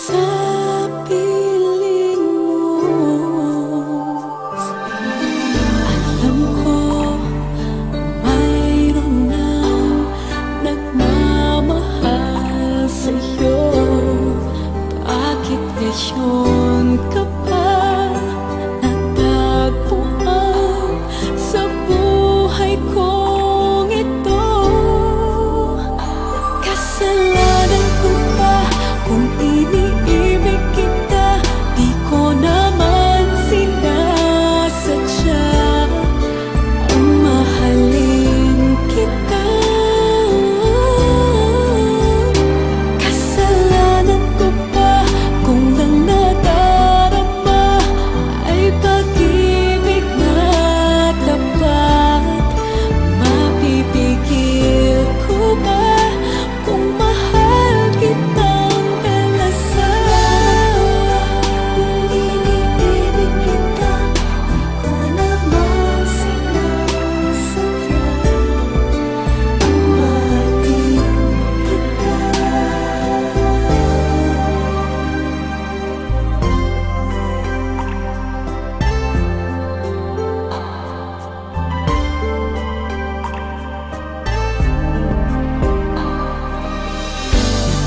sa piling mo. Alam ko mayroon nang nagmamahal sa'yo. Bakit ngayon ka pa natagpuan sa buhay kong ito? Kasalanan ko ba kung iniibig kita? Di ko naman sinasadya ang mahalin kita. Kasalanan ko ba kung ang nadarama ay pag-ibig na tapat? Mapipigil ko ba kung mahal kitang kalasan? Kung iniibig kita, di ko naman sinasadya ang mahalin kita.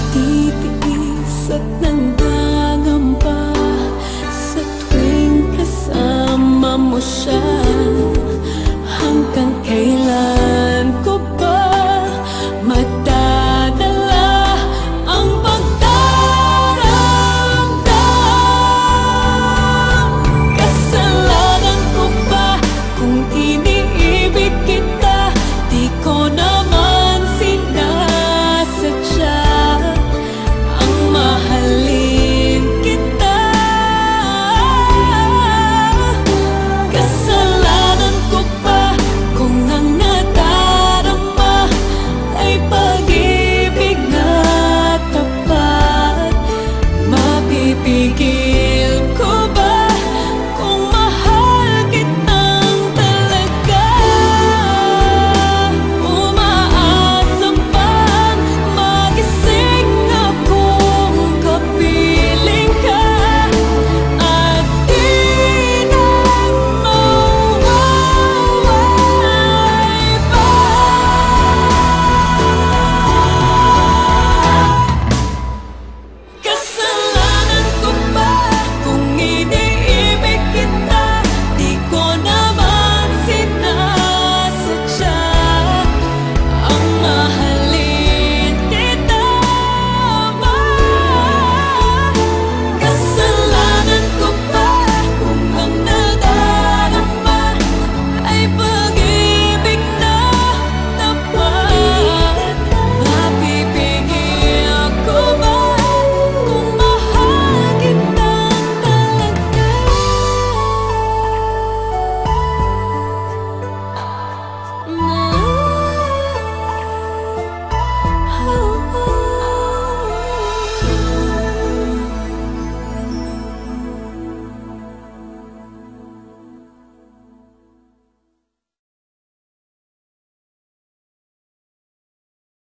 Titiis at nanggangamba sa tuwing kasama mo siya. Hanggang kailan ko ba madadala ang pagdaramdam? Kasalanan ko ba kung iniibig kita? Di ko naman sinasadya ang mahalin kita. Kasalanan ko ba kung ang nadarama ay pag-ibig na tapat? Mapipigil